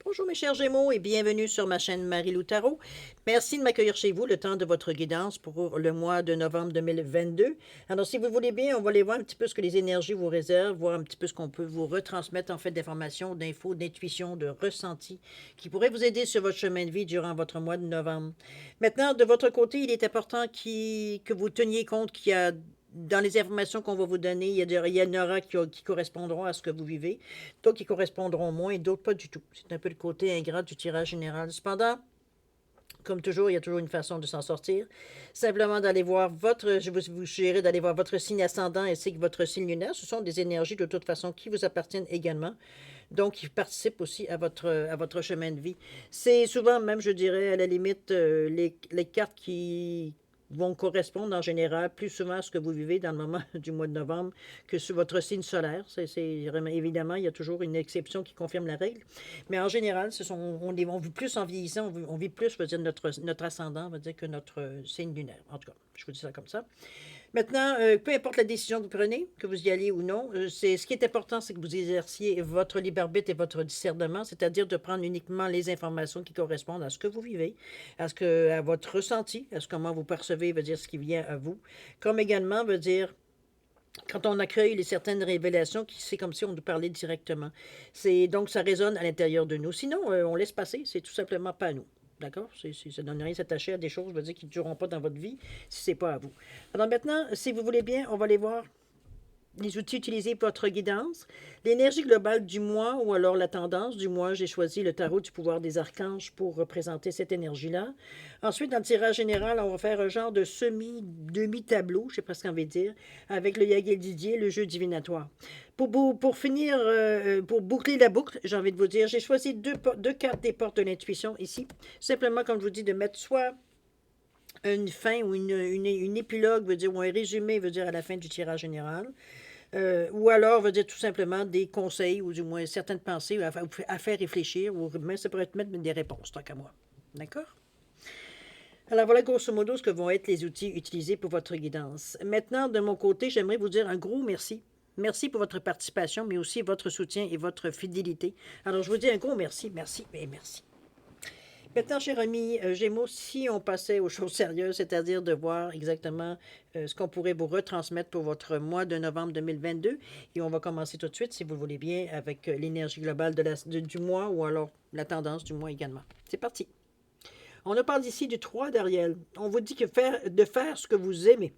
Bonjour mes chers Gémeaux et bienvenue sur ma chaîne Marie-Lou Tarot. Merci de m'accueillir chez vous le temps de votre guidance pour le mois de novembre 2022. Alors si vous voulez bien, on va aller voir un petit peu ce que les énergies vous réservent, voir un petit peu ce qu'on peut vous retransmettre en fait d'informations, d'infos, d'intuition, de ressentis qui pourraient vous aider sur votre chemin de vie durant votre mois de novembre. Maintenant, de votre côté, il est important que vous teniez compte qu'il y a dans les informations qu'on va vous donner, il y en aura qui correspondront à ce que vous vivez, d'autres qui correspondront moins et d'autres pas du tout. C'est un peu le côté ingrat du tirage général. Cependant, comme toujours, il y a toujours une façon de s'en sortir. Simplement d'aller voir je vous suggérer d'aller voir votre signe ascendant ainsi que votre signe lunaire. Ce sont des énergies de toute façon qui vous appartiennent également. Donc, qui participent aussi à votre chemin de vie. C'est souvent même, je dirais, à la limite, les cartes qui vont correspondre en général plus souvent à ce que vous vivez dans le moment du mois de novembre que sur votre signe solaire. Évidemment, il y a toujours une exception qui confirme la règle. Mais en général, on vit plus en vieillissant, on vit plus, je veux dire, notre ascendant, on va dire, que notre signe lunaire. En tout cas, je vous dis ça comme ça. Maintenant, peu importe la décision que vous prenez, que vous y alliez ou non, ce qui est important, c'est que vous exerciez votre libre arbitre et votre discernement, c'est-à-dire de prendre uniquement les informations qui correspondent à ce que vous vivez, à votre ressenti, à ce comment vous percevez, veut dire ce qui vient à vous, comme également veut dire quand on accueille certaines révélations, c'est comme si on nous parlait directement. Donc, ça résonne à l'intérieur de nous. Sinon, on laisse passer, c'est tout simplement pas à nous. D'accord? Ça ne donne rien s'attacher à des choses, je veux dire, qui ne dureront pas dans votre vie si ce n'est pas à vous. Alors maintenant, si vous voulez bien, on va aller voir les outils utilisés pour votre guidance. L'énergie globale du mois ou alors la tendance du mois, j'ai choisi le tarot du pouvoir des archanges pour représenter cette énergie-là. Ensuite, dans le tirage général, on va faire un genre de demi-tableau, je sais pas ce qu'on veut dire, avec le Yagé Didier, le jeu divinatoire. Pour finir, pour boucler la boucle, j'ai envie de vous dire, j'ai choisi deux cartes des portes de l'intuition ici. Simplement, comme je vous dis, de mettre soit une fin ou une épilogue, veut dire, ou un résumé, veut dire à la fin du tirage général. Ou alors, veut dire tout simplement des conseils ou du moins certaines pensées à faire réfléchir ou même ça pourrait mettre des réponses, tant qu'à moi. D'accord? Alors voilà grosso modo ce que vont être les outils utilisés pour votre guidance. Maintenant, de mon côté, j'aimerais vous dire un gros merci. Merci pour votre participation, mais aussi votre soutien et votre fidélité. Alors, je vous dis un gros merci, merci et merci. Maintenant, cher ami Gémeaux, si on passait aux choses sérieuses, c'est-à-dire de voir exactement ce qu'on pourrait vous retransmettre pour votre mois de novembre 2022, et on va commencer tout de suite, si vous le voulez bien, avec l'énergie globale du mois ou alors la tendance du mois également. C'est parti. On a parlé ici du 3 d'Ariel. On vous dit de faire ce que vous aimez.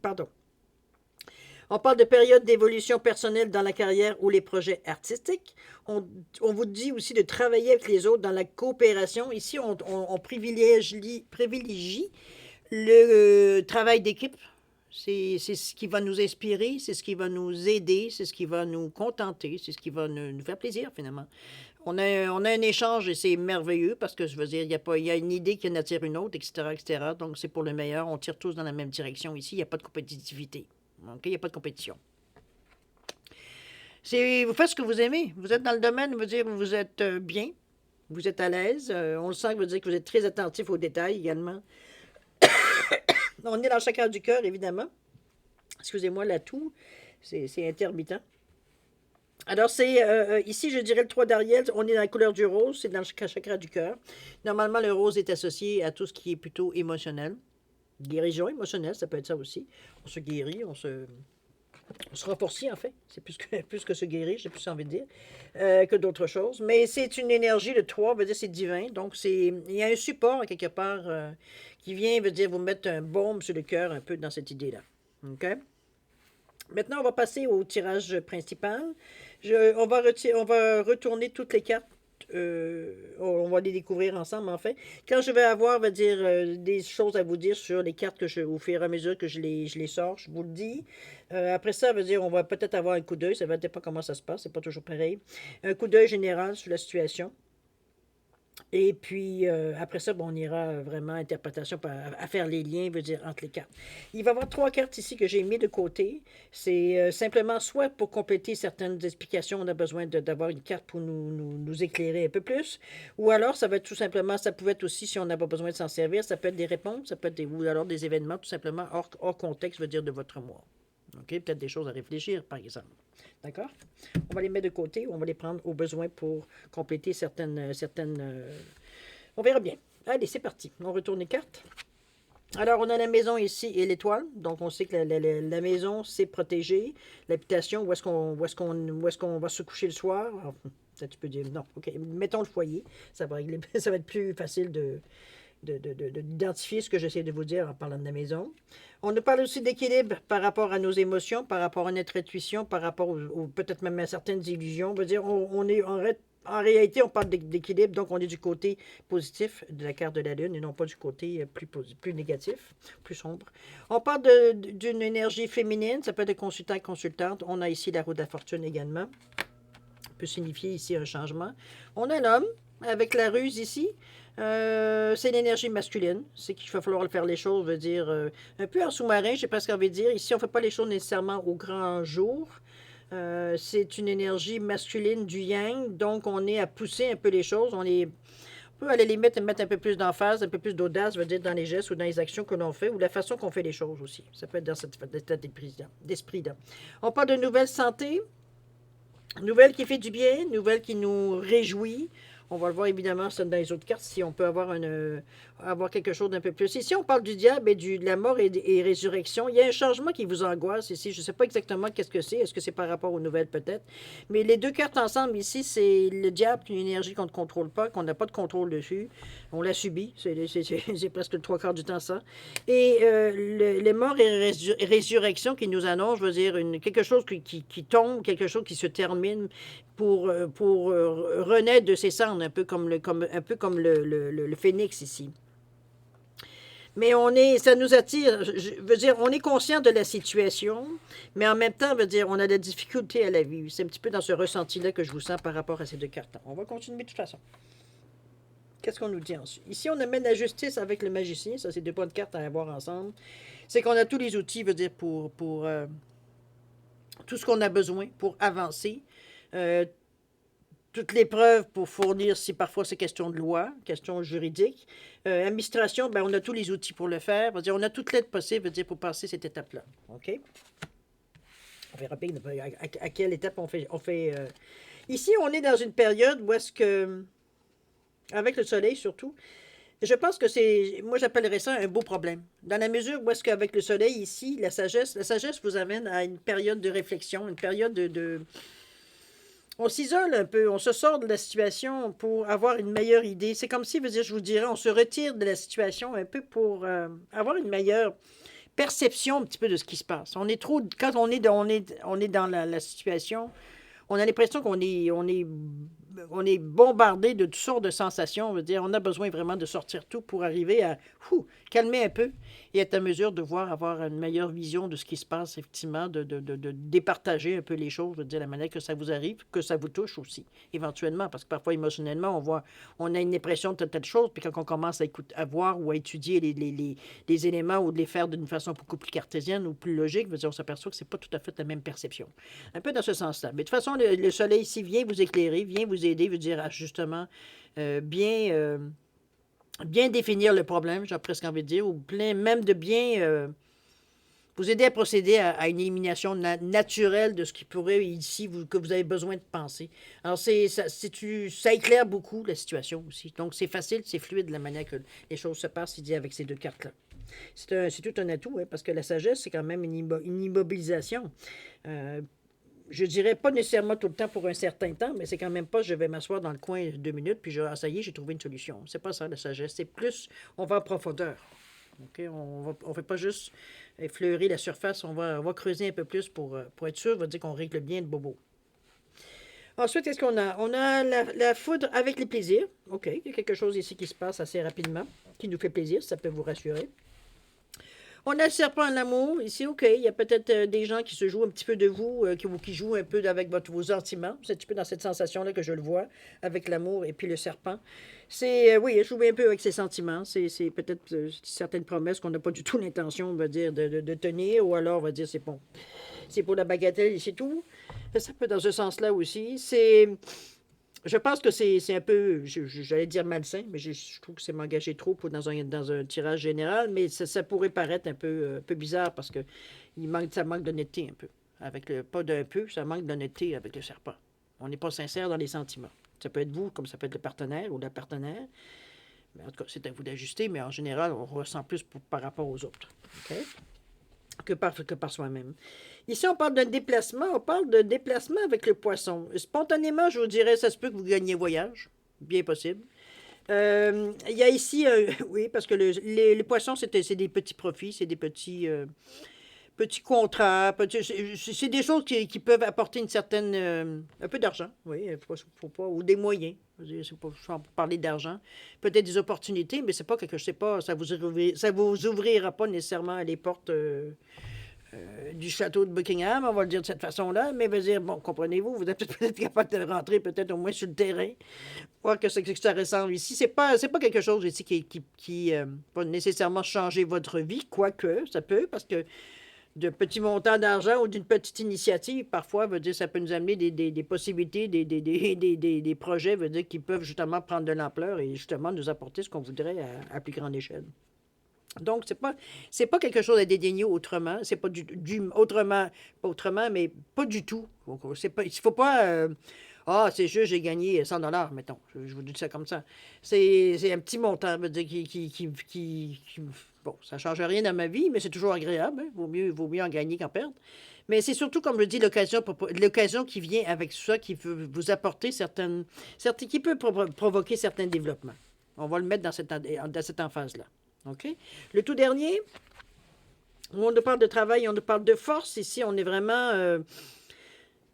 Pardon. On parle de période d'évolution personnelle dans la carrière ou les projets artistiques. On vous dit aussi de travailler avec les autres dans la coopération. Ici, on privilégie le travail d'équipe. C'est ce qui va nous inspirer, c'est ce qui va nous aider, c'est ce qui va nous contenter, c'est ce qui va nous faire plaisir finalement. On a un échange et c'est merveilleux parce que je veux dire, il y a une idée qui en attire une autre, etc., etc. Donc c'est pour le meilleur. On tire tous dans la même direction ici. Il n'y a pas de compétitivité. OK? Il n'y a pas de compétition. Vous faites ce que vous aimez. Vous êtes dans le domaine, veut dire, vous êtes bien, vous êtes à l'aise. On le sent, veut dire que vous êtes très attentif aux détails également. On est dans le chakra du cœur, évidemment. Excusez-moi, l'atout, c'est intermittent. Alors, ici, je dirais le 3 d'Ariel, on est dans la couleur du rose, c'est dans le chakra du cœur. Normalement, le rose est associé à tout ce qui est plutôt émotionnel. Guérison émotionnelle, ça peut être ça aussi. On se guérit, on se renforcit en fait. C'est plus que se guérir, j'ai plus envie de dire, que d'autres choses. Mais c'est une énergie, le 3 veut dire c'est divin. Donc, il y a un support quelque part qui vient, veut dire vous mettre un baume sur le cœur un peu dans cette idée-là. OK? Maintenant, on va passer au tirage principal. On va retourner toutes les cartes. On va les découvrir ensemble, en fait. Quand je vais avoir, va dire, des choses à vous dire sur les cartes au fur et à mesure que je les sors, je vous le dis. Après ça, veut dire, on va peut-être avoir un coup d'œil. Ça va dépendre comment ça se passe. C'est pas toujours pareil. Un coup d'œil général sur la situation. Et puis, après ça, bon, on ira vraiment interprétation à faire les liens, veut dire, entre les cartes. Il va y avoir 3 cartes ici que j'ai mis de côté. C'est simplement soit pour compléter certaines explications, on a besoin d'avoir une carte pour nous éclairer un peu plus. Ou alors, ça va être tout simplement, ça pouvait être aussi, si on n'a pas besoin de s'en servir, ça peut être des réponses, ça peut être ou alors des événements tout simplement hors contexte, veut dire, de votre mois. OK? Peut-être des choses à réfléchir, par exemple. D'accord? On va les mettre de côté, on va les prendre au besoin pour compléter certaines. On verra bien. Allez, c'est parti. On retourne les cartes. Alors, on a la maison ici et l'étoile. Donc, on sait que la maison, c'est protégé. L'habitation, où est-ce qu'on va se coucher le soir? Alors, ça, tu peux dire non. OK, mettons le foyer. Ça va, ça va être plus facile d'identifier ce que j'essaie de vous dire en parlant de la maison. On nous parle aussi d'équilibre par rapport à nos émotions, par rapport à notre intuition, par rapport peut-être même à certaines illusions. On veut dire, on est en réalité, on parle d'équilibre, donc on est du côté positif de la carte de la Lune et non pas du côté plus négatif, plus sombre. On parle d'une énergie féminine, ça peut être consultant et consultante. On a ici la roue de la fortune également. Ça peut signifier ici un changement. On a l'homme avec la ruse ici. C'est l'énergie masculine. C'est qu'il va falloir faire les choses, veut dire, un peu en sous-marin, j'ai presque envie de dire. Ici, on ne fait pas les choses nécessairement au grand jour. C'est une énergie masculine du yang, donc on est à pousser un peu les choses. On peut à la limite mettre un peu plus d'emphase, un peu plus d'audace, veut dire, dans les gestes ou dans les actions que l'on fait, ou la façon qu'on fait les choses aussi. Ça peut être dans cet état d'esprit-là. On parle de nouvelle santé, nouvelle qui fait du bien, nouvelle qui nous réjouit. On va le voir évidemment dans les autres cartes si on peut avoir quelque chose d'un peu plus. Ici, on parle du diable et de la mort et résurrection. Il y a un changement qui vous angoisse ici. Je ne sais pas exactement qu'est-ce que c'est. Est-ce que c'est par rapport aux nouvelles peut-être? Mais les deux cartes ensemble ici, c'est le diable, une énergie qu'on ne contrôle pas, qu'on n'a pas de contrôle dessus. On la subit. C'est presque le trois quarts du temps ça. Et les morts et résurrection qui nous annoncent, je veux dire, quelque chose qui tombe, quelque chose qui se termine pour renaître de ses cendres, un peu comme le phénix ici. Mais ça nous attire, je veux dire, on est conscient de la situation, mais en même temps, veut dire, on a de la difficulté à la vivre. C'est un petit peu dans ce ressenti-là que je vous sens par rapport à ces deux cartes. On va continuer de toute façon. Qu'est-ce qu'on nous dit ensuite? Ici, on amène la justice avec le magicien. Ça, c'est deux bonnes cartes à avoir ensemble. C'est qu'on a tous les outils, veut dire, pour tout ce qu'on a besoin pour avancer. Toutes les preuves pour fournir, si parfois c'est question de loi, question juridique. Administration, ben, on a tous les outils pour le faire. Dire, on a toute l'aide possible veut dire, pour passer cette étape-là. OK? On verra bien à quelle étape on fait. Ici, on est dans une période où est-ce que, avec le soleil surtout, je pense que moi j'appellerais ça un beau problème. Dans la mesure où est-ce qu'avec le soleil ici, la sagesse vous amène à une période de réflexion, une période on s'isole un peu, on se sort de la situation pour avoir une meilleure idée. C'est comme si, je vous dirais, on se retire de la situation un peu pour avoir une meilleure perception un petit peu de ce qui se passe. Quand on est dans la situation, on a l'impression qu'on est bombardé de toutes sortes de sensations. On veut dire, on a besoin vraiment de sortir tout pour arriver à calmer un peu et être en mesure de avoir une meilleure vision de ce qui se passe, effectivement, de départager un peu les choses, je veux dire, la manière que ça vous arrive, que ça vous touche aussi, éventuellement, parce que parfois, émotionnellement, on a une impression de telle chose, puis quand on commence à voir ou à étudier les éléments ou de les faire d'une façon beaucoup plus cartésienne ou plus logique, je veux dire, on s'aperçoit que c'est pas tout à fait la même perception. Un peu dans ce sens-là. Mais de toute façon, le soleil ici vient vous éclairer, vient vous aider, veut dire, à justement bien définir le problème, j'ai presque envie de dire, ou même de bien vous aider à procéder à une élimination naturelle de ce qui pourrait ici, que vous avez besoin de penser. Alors, ça éclaire beaucoup la situation aussi. Donc, c'est facile, c'est fluide la manière que les choses se passent ici avec ces deux cartes-là. C'est tout un atout, hein, parce que la sagesse, c'est quand même une immobilisation. Je dirais pas nécessairement tout le temps pour un certain temps, mais c'est quand même pas je vais m'asseoir dans le coin 2 minutes, puis ça y est, j'ai trouvé une solution. C'est pas ça la sagesse, c'est plus, on va en profondeur. Okay? On fait pas juste effleurer la surface, on va creuser un peu plus pour être sûr, on va dire qu'on règle bien le bobo. Ensuite, qu'est-ce qu'on a? On a la foudre avec les plaisirs. OK, il y a quelque chose ici qui se passe assez rapidement, qui nous fait plaisir, ça peut vous rassurer. On a le serpent en amour. Ici, OK, il y a peut-être des gens qui se jouent un petit peu de vous, qui jouent un peu avec vos sentiments. C'est un petit peu dans cette sensation-là que je le vois, avec l'amour et puis le serpent. Oui, jouer un peu avec ses sentiments. C'est peut-être certaines promesses qu'on n'a pas du tout l'intention, on va dire, de tenir, ou alors on va dire, c'est bon. C'est pour la bagatelle et c'est tout. Ça peut dans ce sens-là aussi. Je pense que c'est un peu, j'allais dire malsain, mais je trouve que c'est m'engager trop dans un tirage général, mais ça pourrait paraître un peu bizarre parce que ça manque d'honnêteté un peu. Pas d'un peu, ça manque d'honnêteté avec le serpent. On n'est pas sincère dans les sentiments. Ça peut être vous, comme ça peut être le partenaire ou la partenaire. Mais en tout cas, c'est à vous d'ajuster, mais en général, on ressent plus par rapport aux autres. OK? Que par soi-même. Ici, on parle d'un déplacement. On parle d'un déplacement avec le poisson. Spontanément, je vous dirais, ça se peut que vous gagniez voyage. Bien possible. Il y a ici, oui, parce que les poissons, c'est des petits profits, c'est des petits contrats, c'est des choses qui peuvent apporter une certaine, un peu d'argent, oui, faut pas, ou des moyens. C'est pas, sans parler d'argent, peut-être des opportunités, mais c'est pas quelque chose, c'est pas, ça vous ouvrira pas nécessairement les portes du château de Buckingham, on va le dire de cette façon-là, mais veut dire, bon, comprenez-vous, vous êtes peut-être capable de rentrer peut-être au moins sur le terrain, voir que c'est que ça ressemble ici. C'est pas quelque chose ici qui va nécessairement changer votre vie, quoique ça peut, parce que de petits montants d'argent ou d'une petite initiative, parfois, veut dire, ça peut nous amener des possibilités, des projets, veut dire, qui peuvent justement prendre de l'ampleur et justement nous apporter ce qu'on voudrait à plus grande échelle. Donc, c'est pas quelque chose à dédaigner autrement. C'est pas autrement, pas autrement, mais pas du tout. Il faut pas, ah, c'est juste, j'ai gagné 100 dollars, mettons. Je vous dis ça comme ça. C'est un petit montant, veut dire, bon, ça change rien dans ma vie, mais c'est toujours agréable. Hein. Vaut mieux en gagner qu'en perdre. Mais c'est surtout, comme je dis, l'occasion qui vient avec ça, qui peut vous apporter qui peut provoquer certains développements. On va le mettre dans cette emphase-là. OK? Le tout dernier, où on nous parle de travail, on nous parle de force. Ici, on est vraiment...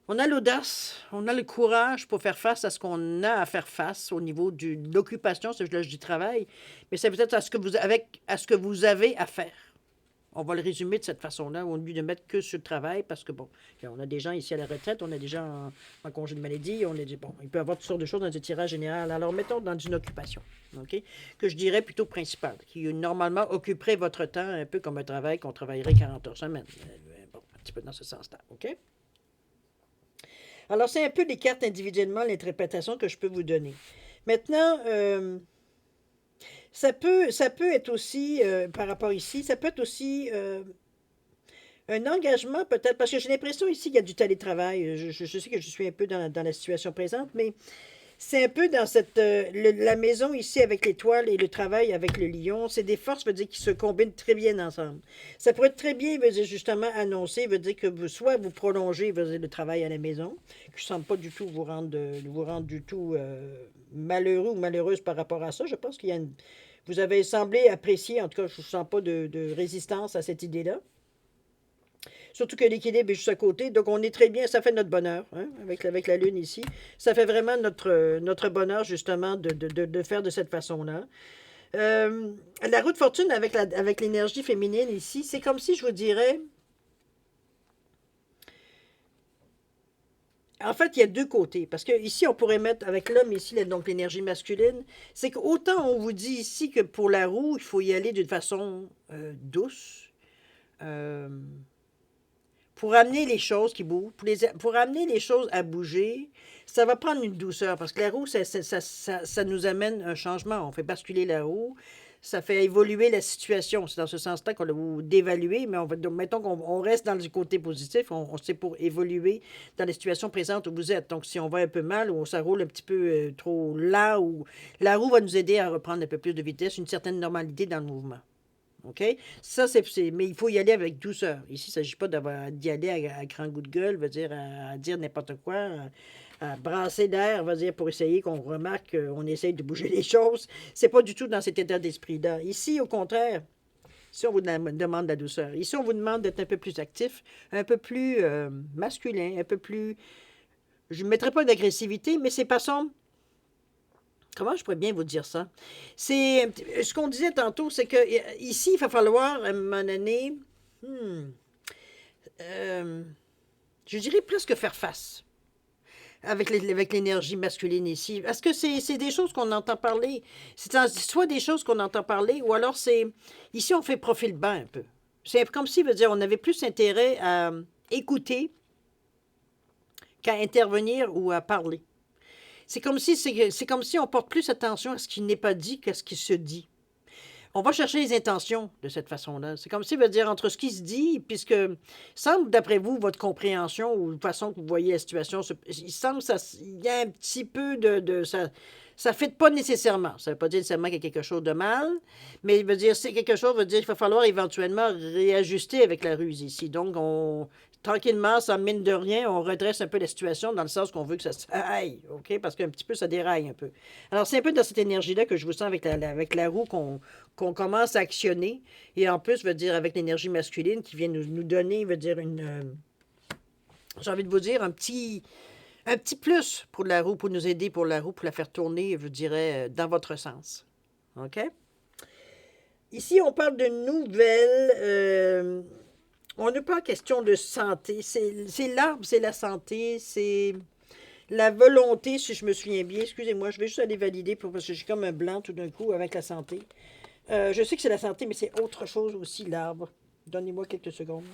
on a l'audace, on a le courage pour faire face à ce qu'on a à faire face au niveau de l'occupation, c'est là je dis travail, mais c'est peut-être à ce que vous avez à faire. On va le résumer de cette façon-là, au lieu de mettre que sur le travail, parce que, bon, on a des gens ici à la retraite, on a des gens en congé de maladie, on a dit, bon, il peut y avoir toutes sortes de choses dans un tirage général. Alors, mettons dans une occupation, OK, que je dirais plutôt principale, qui normalement occuperait votre temps un peu comme un travail qu'on travaillerait 40 heures semaine. Bon, un petit peu dans ce sens-là, OK? Alors, c'est un peu les cartes individuellement, l'interprétation que je peux vous donner. Maintenant, ça peut être aussi, par rapport ici, ça peut être aussi un engagement peut-être, parce que j'ai l'impression ici qu'il y a du télétravail. Je sais que je suis un peu dans la situation présente, mais c'est un peu dans la maison ici avec l'étoile et le travail avec le lion. C'est des forces, veut dire, qui se combinent très bien ensemble. Ça pourrait être très bien, veut dire, justement, annoncé, veut dire que soit vous prolongez, veut dire, le travail à la maison, que je ne sens pas du tout vous rendre du tout malheureux ou malheureuse par rapport à ça. Je pense qu'il y a vous avez semblé apprécier, en tout cas, je ne sens pas de résistance à cette idée-là. Surtout que l'équilibre est juste à côté. Donc, on est très bien. Ça fait notre bonheur, hein, avec la Lune ici. Ça fait vraiment notre bonheur, justement, de faire de cette façon-là. La roue de fortune avec l'énergie féminine ici, c'est comme si je vous dirais... En fait, il y a deux côtés. Parce que ici, on pourrait mettre avec l'homme ici, donc l'énergie masculine. C'est qu'autant on vous dit ici que pour la roue, il faut y aller d'une façon douce. Euh, pour amener les choses qui bougent, pour amener les choses à bouger, ça va prendre une douceur parce que la roue, ça nous amène un changement. On fait basculer la roue, ça fait évoluer la situation. C'est dans ce sens-là qu'on l'a dévalué, mais mettons qu'on reste dans le côté positif, c'est pour évoluer dans la situation présente où vous êtes. Donc, si on va un peu mal ou ça roule un petit peu trop lent, ou la roue va nous aider à reprendre un peu plus de vitesse, une certaine normalité dans le mouvement. OK? Ça, mais il faut y aller avec douceur. Ici, il ne s'agit pas d'y aller à grand goût de gueule, veut dire, à dire n'importe quoi, à brasser d'air, va dire, pour essayer qu'on remarque qu'on essaye de bouger les choses. C'est pas du tout dans cet état d'esprit-là. Ici, au contraire, si on vous demande de la douceur. Ici, on vous demande d'être un peu plus actif, un peu plus masculin, un peu plus... Je ne mettrai pas d'agressivité, mais c'est façon... Comment je pourrais bien vous dire ça? C'est ce qu'on disait tantôt, c'est que ici, il va falloir, à un moment donné, euh, je dirais presque faire face avec l'énergie masculine ici. Parce que c'est des choses qu'on entend parler. C'est soit des choses qu'on entend parler, ou alors c'est... Ici, on fait profil bas un peu. C'est comme si, veut dire, on avait plus intérêt à écouter qu'à intervenir ou à parler. c'est comme si on porte plus attention à ce qui n'est pas dit qu'à ce qui se dit. On va chercher les intentions de cette façon-là. C'est comme si, veut dire, entre ce qui se dit, puisque semble, d'après vous, votre compréhension ou la façon que vous voyez la situation, il semble il y a un petit peu ça ne fit pas nécessairement. Ça ne veut pas dire nécessairement qu'il y a quelque chose de mal, mais veut dire, c'est quelque chose, veut dire qu'il va falloir éventuellement réajuster avec la ruse ici. Donc, tranquillement, sans mine de rien, on redresse un peu la situation dans le sens qu'on veut que ça aille, OK? Parce qu'un petit peu, ça déraille un peu. Alors, c'est un peu dans cette énergie-là que je vous sens avec la roue qu'on commence à actionner. Et en plus, veut dire, avec l'énergie masculine qui vient nous donner, veut dire, j'ai envie de vous dire, un petit plus pour la roue, pour nous aider pour la roue, pour la faire tourner, je dirais, dans votre sens. OK? Ici, on parle de nouvelles. On n'a pas question de santé. C'est l'arbre, c'est la santé, c'est la volonté, si je me souviens bien. Excusez-moi, je vais juste aller valider parce que j'ai comme un blanc tout d'un coup avec la santé. Je sais que c'est la santé, mais c'est autre chose aussi, l'arbre. Donnez-moi quelques secondes.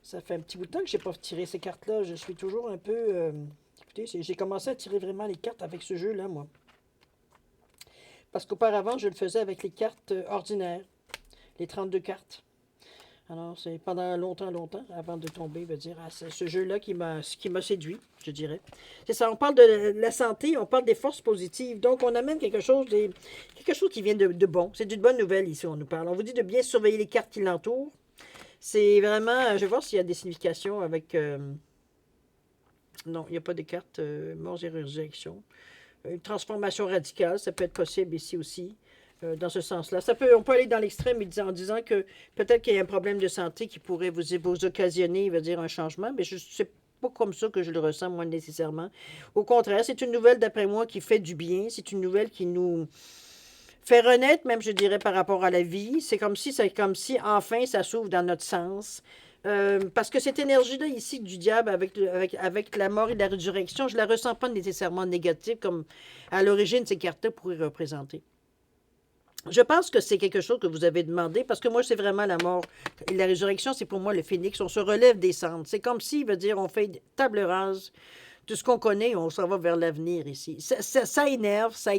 Ça fait un petit bout de temps que je n'ai pas tiré ces cartes-là. Je suis toujours un peu... Écoutez, j'ai commencé à tirer vraiment les cartes avec ce jeu-là, moi. Parce qu'auparavant, je le faisais avec les cartes ordinaires. Les 32 cartes. Alors, c'est pendant longtemps, avant de tomber, veut dire, à ce jeu-là qui m'a séduit, je dirais. C'est ça, on parle de la santé, on parle des forces positives. Donc, on amène quelque chose qui vient de bon. C'est d'une bonne nouvelle ici, on nous parle. On vous dit de bien surveiller les cartes qui l'entourent. C'est vraiment, je vais voir s'il y a des significations avec... non, il n'y a pas de carte mort et résurrection. Une transformation radicale, ça peut être possible ici aussi, dans ce sens-là. On peut aller dans l'extrême en disant que peut-être qu'il y a un problème de santé qui pourrait vous occasionner, veut dire, un changement, mais je sais pas comme ça que je le ressens, moi, nécessairement. Au contraire, c'est une nouvelle, d'après moi, qui fait du bien. C'est une nouvelle qui nous fait renaître, même, je dirais, par rapport à la vie. C'est comme si, enfin, ça s'ouvre dans notre sens. Parce que cette énergie-là, ici, du diable, avec la mort et la résurrection, je ne la ressens pas nécessairement négative, comme à l'origine ces cartes-là pourraient représenter. Je pense que c'est quelque chose que vous avez demandé, parce que moi, c'est vraiment la mort et la résurrection, c'est pour moi le phénix. On se relève des cendres. C'est comme si, veut dire, on fait table rase de ce qu'on connaît, on s'en va vers l'avenir ici. Ça énerve, ça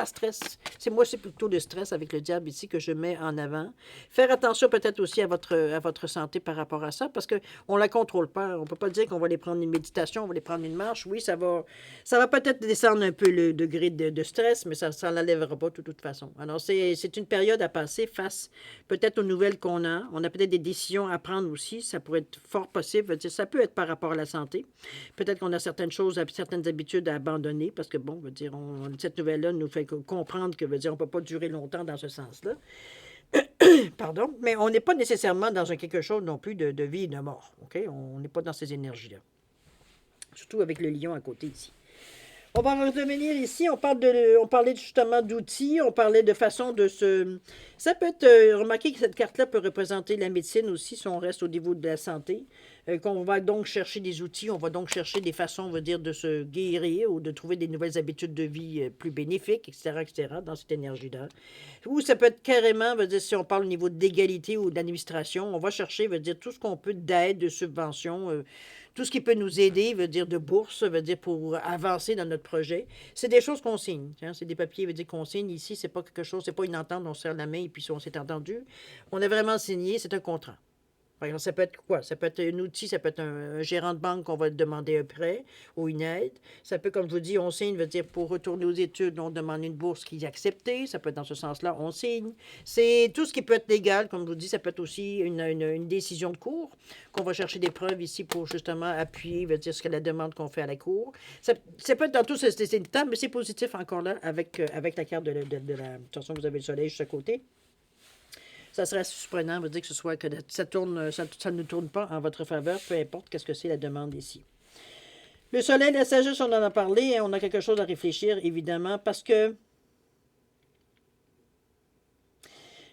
stresse. C'est plutôt le stress avec le diable ici que je mets en avant. Faire attention peut-être aussi à votre santé par rapport à ça, parce qu'on ne la contrôle pas. On ne peut pas dire qu'on va aller prendre une méditation, on va aller prendre une marche. Oui, ça va peut-être descendre un peu le degré de stress, mais ça ne l'enlèvera pas de toute façon. Alors, c'est une période à passer face peut-être aux nouvelles qu'on a. On a peut-être des décisions à prendre aussi. Ça pourrait être fort possible. Ça peut être par rapport à la santé. Peut-être qu'on a certaines choses, certaines habitudes à abandonner parce que, bon, veut dire, cette nouvelle-là nous fait comprendre que, veut dire, on ne peut pas durer longtemps dans ce sens-là. Pardon, mais on n'est pas nécessairement dans quelque chose non plus de vie et de mort. OK? On n'est pas dans ces énergies-là. Surtout avec le lion à côté ici. On va revenir ici, on parlait justement d'outils, on parlait de façon de se... Ça peut être, remarquez que cette carte-là peut représenter la médecine aussi, si on reste au niveau de la santé, qu'on va donc chercher des outils, on va donc chercher des façons, on va dire, de se guérir ou de trouver des nouvelles habitudes de vie plus bénéfiques, etc., dans cette énergie-là. Ou ça peut être carrément, veut dire, si on parle au niveau d'égalité ou d'administration, on va chercher, veut dire, tout ce qu'on peut d'aide, de subvention, tout ce qui peut nous aider, veut dire de bourse, veut dire pour avancer dans notre projet. C'est des choses qu'on signe. Hein? C'est des papiers, veut dire qu'on signe. Ici, c'est pas quelque chose, c'est pas une entente, on serre la main et puis on s'est entendu. On a vraiment signé, c'est un contrat. Par exemple, ça peut être quoi? Ça peut être un outil, ça peut être un gérant de banque qu'on va demander un prêt ou une aide. Ça peut, comme je vous dis, on signe, veut dire pour retourner aux études, on demande une bourse qui est acceptée. Ça peut être dans ce sens-là, on signe. C'est tout ce qui peut être légal, comme je vous dis, ça peut être aussi une décision de cour, qu'on va chercher des preuves ici pour justement appuyer, veut dire ce que la demande qu'on fait à la cour. Ça peut être dans tout ce temps, mais c'est positif encore là avec la carte de la... De toute façon, vous avez le soleil juste à côté. Ça serait surprenant, veut dire que ce soit que ça ne tourne pas en votre faveur, peu importe qu'est-ce que c'est la demande ici. Le soleil, la sagesse, on en a parlé, hein, on a quelque chose à réfléchir, évidemment, parce que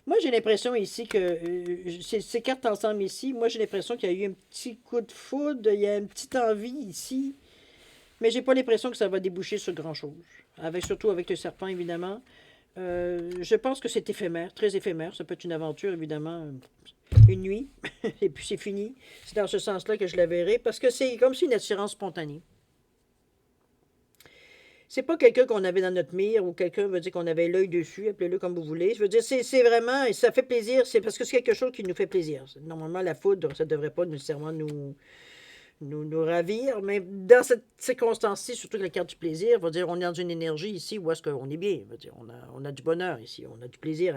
moi, j'ai l'impression ici que ces cartes ensemble ici, moi, j'ai l'impression qu'il y a eu un petit coup de foudre, il y a une petite envie ici, mais j'ai pas l'impression que ça va déboucher sur grand-chose. Surtout avec le serpent, évidemment. Je pense que c'est éphémère, très éphémère. Ça peut être une aventure, évidemment, une nuit, et puis c'est fini. C'est dans ce sens-là que je la verrai, parce que c'est comme si une attirance spontanée. C'est pas quelqu'un qu'on avait dans notre mire ou quelqu'un veut dire qu'on avait l'œil dessus, appelez-le comme vous voulez. Je veux dire, c'est vraiment, et ça fait plaisir, c'est parce que c'est quelque chose qui nous fait plaisir. Normalement, la foudre, ça devrait pas nécessairement nous ravir, mais dans cette circonstance-ci, surtout le cadre du plaisir, on va dire, on est dans une énergie ici où est-ce qu'on est bien. On va dire, on a du bonheur ici, on a du plaisir.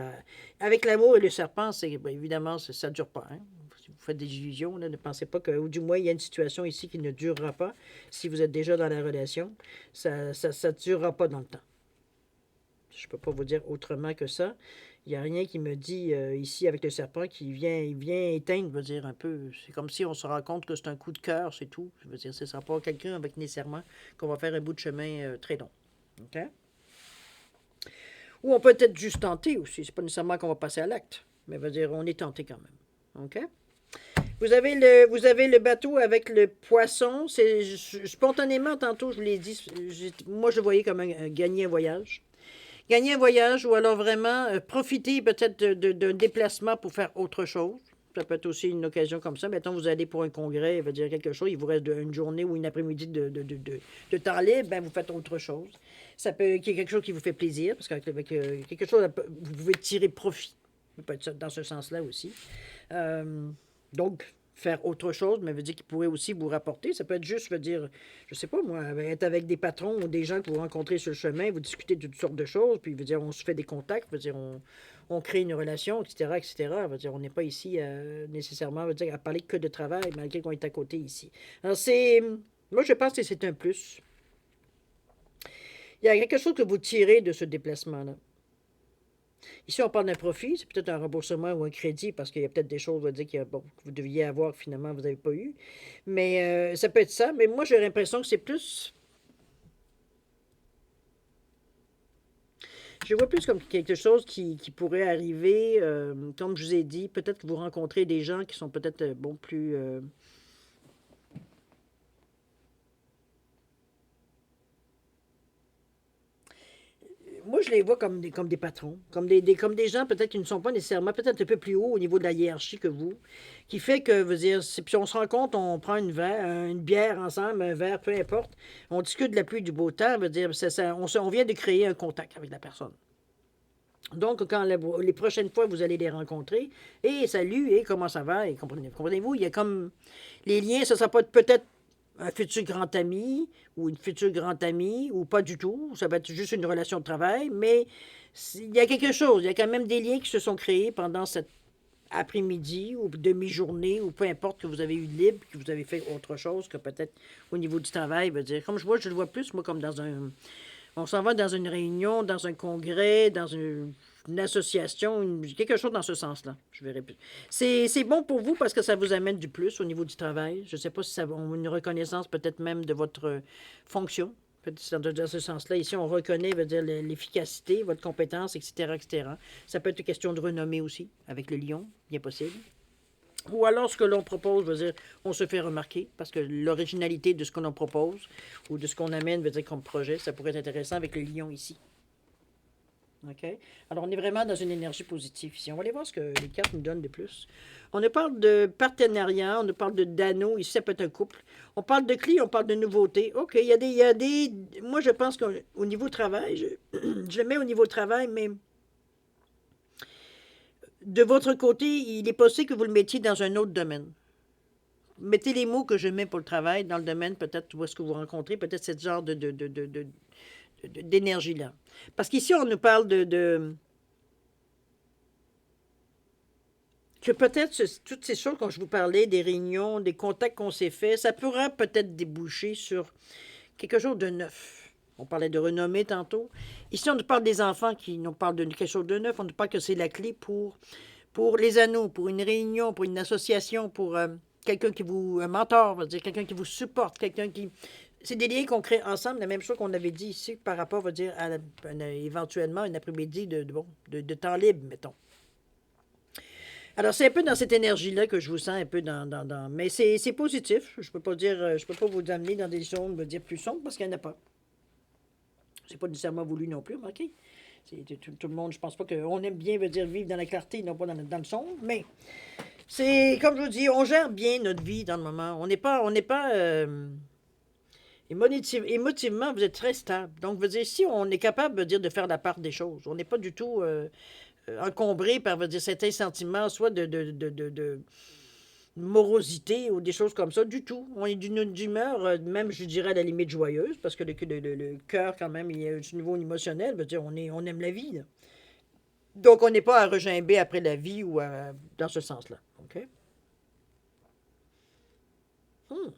Avec l'amour et le serpent, c'est ben, évidemment, ça ne dure pas. Hein? Si vous faites des illusions, là, ne pensez pas que, ou du moins, il y a une situation ici qui ne durera pas. Si vous êtes déjà dans la relation, ça ne durera pas dans le temps. Je ne peux pas vous dire autrement que ça. Il n'y a rien qui me dit ici avec le serpent qui vient éteindre, je veux dire, un peu. C'est comme si on se rend compte que c'est un coup de cœur, c'est tout. Je veux dire, ce ne sera pas quelqu'un avec nécessairement qu'on va faire un bout de chemin très long. OK? Ou on peut être juste tenté aussi. C'est pas nécessairement qu'on va passer à l'acte. Mais je veux dire, on est tenté quand même. OK? Vous avez le bateau avec le poisson. Spontanément, tantôt, je vous l'ai dit, moi, je le voyais comme gagner un voyage. Gagner un voyage ou alors vraiment profiter peut-être d'un déplacement pour faire autre chose. Ça peut être aussi une occasion comme ça. Mettons, vous allez pour un congrès, il va dire quelque chose, il vous reste une journée ou une après-midi de temps libre, ben vous faites autre chose. Ça peut être quelque chose qui vous fait plaisir, parce qu'avec quelque chose, vous pouvez tirer profit. Ça peut être dans ce sens-là aussi. Donc, faire autre chose, mais veut dire qu'il pourrait aussi vous rapporter. Ça peut être juste, veut dire, je sais pas moi, être avec des patrons ou des gens que vous rencontrez sur le chemin, vous discutez de toutes sortes de choses, puis veut dire, on se fait des contacts, veut dire, on crée une relation, etc., etc. Veut dire, on n'est pas ici nécessairement, veut dire, à parler que de travail, malgré qu'on est à côté ici. Alors, moi, je pense que c'est un plus. Il y a quelque chose que vous tirez de ce déplacement-là. Ici, on parle d'un profit, c'est peut-être un remboursement ou un crédit, parce qu'il y a peut-être des choses dire, que vous deviez avoir, finalement, vous n'avez pas eu. Mais ça peut être ça. Mais moi, j'ai l'impression que c'est plus. Je vois plus comme quelque chose qui pourrait arriver, comme je vous ai dit, peut-être que vous rencontrez des gens qui sont peut-être, plus. Moi, je les vois comme des patrons, comme des gens peut-être qui ne sont pas nécessairement, peut-être un peu plus haut au niveau de la hiérarchie que vous, qui fait que, veut dire, puis on se rencontre, on prend une bière ensemble, un verre, peu importe, on discute de la pluie, du beau temps, veut dire, on vient de créer un contact avec la personne. Donc, quand les prochaines fois, vous allez les rencontrer, et salut, et comment ça va, et comprenez-vous, il y a comme les liens, ça sera pas peut-être un futur grand ami ou une future grande amie ou pas du tout. Ça va être juste une relation de travail, mais il y a quelque chose. Il y a quand même des liens qui se sont créés pendant cette après-midi ou demi-journée ou peu importe que vous avez eu libre, que vous avez fait autre chose que peut-être au niveau du travail. Veut dire, comme je le vois plus, moi, comme dans un. On s'en va dans une réunion, dans un congrès, dans une association, quelque chose dans ce sens-là. Je verrai plus. C'est bon pour vous parce que ça vous amène du plus au niveau du travail. Je ne sais pas si ça va une reconnaissance peut-être même de votre fonction. Peut-être dans ce sens-là. Ici, on reconnaît, veut dire, l'efficacité, votre compétence, etc., etc. Ça peut être une question de renommée aussi, avec le lion, bien possible. Ou alors, ce que l'on propose, veut dire, on se fait remarquer, parce que l'originalité de ce que l'on propose ou de ce qu'on amène, veut dire, comme projet, ça pourrait être intéressant avec le lion ici. OK? Alors, on est vraiment dans une énergie positive ici. On va aller voir ce que les cartes nous donnent de plus. On nous parle de partenariat, on nous parle d'anneaux. Ici, ça peut être un couple. On parle de clés, on parle de nouveautés. OK, il y a des... Moi, je pense qu'au niveau travail, je le mets au niveau travail, mais de votre côté, il est possible que vous le mettiez dans un autre domaine. Mettez les mots que je mets pour le travail dans le domaine, peut-être où est-ce que vous rencontrez, peut-être ce genre d'énergie-là. Parce qu'ici, on nous parle que peut-être toutes ces choses dont je vous parlais, des réunions, des contacts qu'on s'est faits, ça pourra peut-être déboucher sur quelque chose de neuf. On parlait de renommée tantôt. Ici, on nous parle des enfants qui nous parlent de quelque chose de neuf. On nous parle que c'est la clé pour les anneaux, pour une réunion, pour une association, pour quelqu'un qui vous... un mentor, on va dire, quelqu'un qui vous supporte, quelqu'un qui... C'est des liens qu'on crée ensemble, la même chose qu'on avait dit ici par rapport, on va dire, à éventuellement un après-midi de temps libre, mettons. Alors, c'est un peu dans cette énergie-là que je vous sens un peu dans... Mais c'est positif. Je peux pas dire... Je peux pas vous amener dans des zones, me dire plus sombres, parce qu'il n'y en a pas. C'est pas nécessairement voulu non plus, remarquez. Tout le monde, je pense pas qu'on aime bien, veut dire, vivre dans la clarté, non pas dans le sombre, mais c'est, comme je vous dis, on gère bien notre vie dans le moment. On n'est pas Émotivement, vous êtes très stable. Donc, veut dire, si on est capable veut dire, de faire la part des choses, on n'est pas du tout encombré par veut dire, certains sentiments, soit de morosité ou des choses comme ça, du tout. On est d'une humeur, même, je dirais, à la limite joyeuse, parce que le cœur, quand même, il y a un niveau émotionnel, veut dire, on aime la vie. Là. Donc, on n'est pas à regimber après la vie ou dans ce sens-là. OK? Hmm.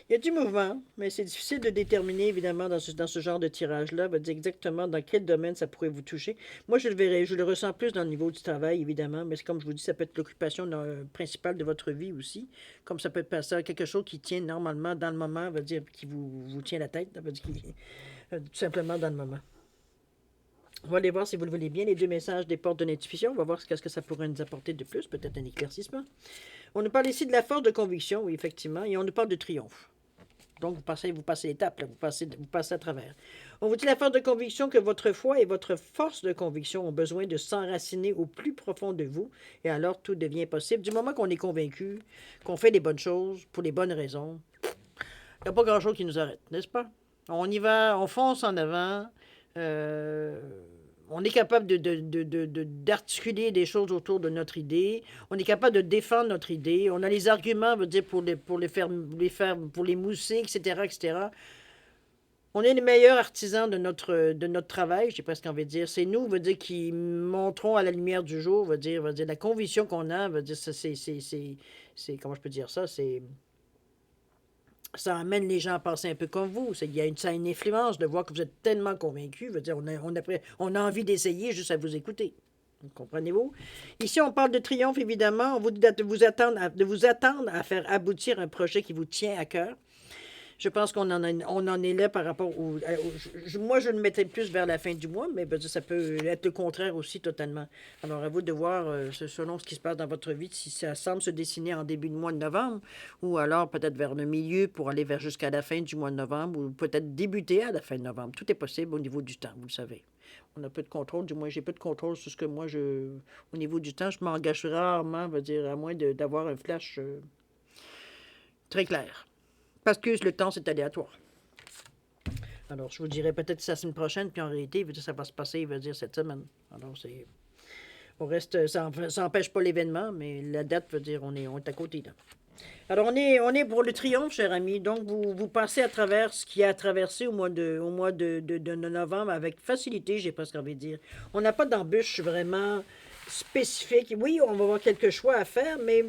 Il y a du mouvement, mais c'est difficile de déterminer, évidemment, dans ce genre de tirage-là, veut dire exactement dans quel domaine ça pourrait vous toucher. Moi, je le verrais, je le ressens plus dans le niveau du travail, évidemment, mais comme je vous dis, ça peut être l'occupation principale de votre vie aussi, comme ça peut être passer à quelque chose qui tient normalement dans le moment, veut dire qui vous tient la tête, veut dire qui, tout simplement dans le moment. On va aller voir si vous le voulez bien, les deux messages des portes de l'intuition. On va voir ce que ça pourrait nous apporter de plus, peut-être un éclaircissement. On nous parle ici de la force de conviction, oui, effectivement, et on nous parle de triomphe. Donc, vous passez l'étape, vous passez à travers. On vous dit la force de conviction que votre foi et votre force de conviction ont besoin de s'enraciner au plus profond de vous, et alors tout devient possible. Du moment qu'on est convaincu, qu'on fait les bonnes choses pour les bonnes raisons, il n'y a pas grand-chose qui nous arrête, n'est-ce pas? On y va, on fonce en avant, euh, on est capable d'articuler des choses autour de notre idée. On est capable de défendre notre idée. On a les arguments, veut dire, pour les mousser, etc., etc. On est les meilleurs artisans de notre travail, j'ai presque envie de dire. C'est nous, veut dire, qui montrons à la lumière du jour, veut dire la conviction qu'on a, veut dire, comment je peux dire ça, ça amène les gens à penser un peu comme vous. Ça a une influence de voir que vous êtes tellement convaincu. Veut dire, on a envie d'essayer juste à vous écouter. Comprenez-vous? Ici, on parle de triomphe, évidemment. On vous dit de vous attendre à faire aboutir un projet qui vous tient à cœur. Je pense on en est là par rapport moi, je le mettais plus vers la fin du mois, mais ça peut être le contraire aussi totalement. Alors, à vous de voir, selon ce qui se passe dans votre vie, si ça semble se dessiner en début de mois de novembre, ou alors peut-être vers le milieu pour aller vers jusqu'à la fin du mois de novembre, ou peut-être débuter à la fin de novembre. Tout est possible au niveau du temps, vous le savez. On a peu de contrôle, du moins j'ai peu de contrôle sur ce que moi, au niveau du temps, je m'engage rarement, à moins d'avoir un flash très clair. Parce que le temps, c'est aléatoire. Alors, je vous dirais peut-être la semaine prochaine, puis en réalité, ça va se passer, cette semaine. Alors, on reste, ça n'empêche pas l'événement, mais la date veut dire on est à côté. Là. Alors, on est pour le triomphe, cher ami. Donc, vous passez à travers ce qui a traversé au mois de novembre avec facilité, j'ai presque envie de dire. On n'a pas d'embûche vraiment spécifique. Oui, on va avoir quelques choix à faire, mais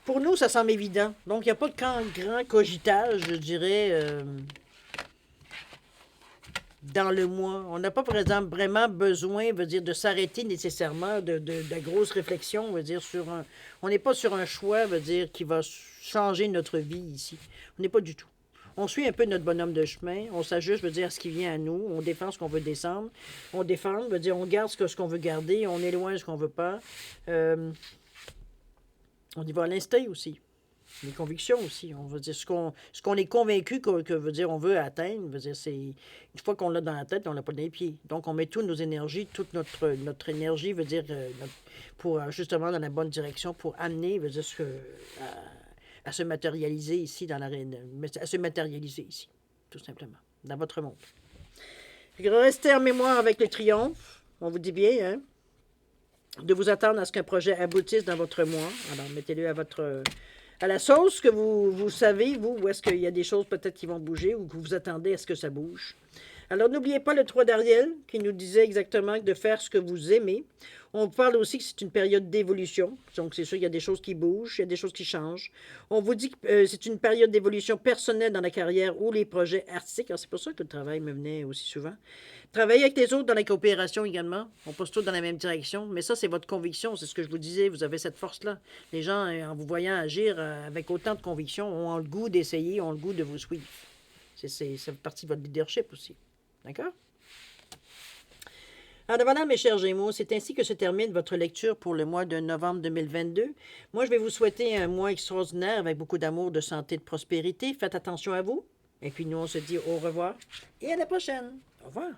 pour nous, ça semble évident. Donc, il n'y a pas de grand cogitage, je dirais, dans le mois. On n'a pas, par exemple, vraiment besoin, de s'arrêter nécessairement de grosses réflexions, sur un... On n'est pas sur un choix, qui va changer notre vie ici. On n'est pas du tout. On suit un peu notre bonhomme de chemin, on s'ajuste, à ce qui vient à nous, on défend ce qu'on veut descendre, on défend, on garde ce qu'on veut garder, on éloigne ce qu'on veut pas. On y va à l'instinct aussi. Les convictions aussi. On veut dire ce qu'on est convaincu on veut atteindre. C'est une fois qu'on l'a dans la tête, on l'a pas dans les pieds. Donc on met toutes nos énergies, toute notre énergie, pour justement dans la bonne direction, pour amener, à se matérialiser ici à se matérialiser ici, tout simplement, dans votre monde. Restez en mémoire avec le triomphe. On vous dit bien, hein? De vous attendre à ce qu'un projet aboutisse dans votre mois. Alors, mettez-le à la sauce que vous savez, vous, où est-ce qu'il y a des choses peut-être qui vont bouger ou que vous attendez à ce que ça bouge. Alors, n'oubliez pas le 3 d'Ariel qui nous disait exactement de faire ce que vous aimez. On parle aussi que c'est une période d'évolution. Donc, c'est sûr, il y a des choses qui bougent, il y a des choses qui changent. On vous dit que c'est une période d'évolution personnelle dans la carrière ou les projets artistiques. Alors, c'est pour ça que le travail me venait aussi souvent. Travailler avec les autres dans la coopération également. On passe tous dans la même direction. Mais ça, c'est votre conviction. C'est ce que je vous disais. Vous avez cette force-là. Les gens, en vous voyant agir avec autant de conviction, ont le goût d'essayer, ont le goût de vous suivre. Ça fait partie de votre leadership aussi. D'accord? Alors voilà, mes chers Gémeaux, c'est ainsi que se termine votre lecture pour le mois de novembre 2022. Moi, je vais vous souhaiter un mois extraordinaire avec beaucoup d'amour, de santé, de prospérité. Faites attention à vous. Et puis nous, on se dit au revoir et à la prochaine. Au revoir.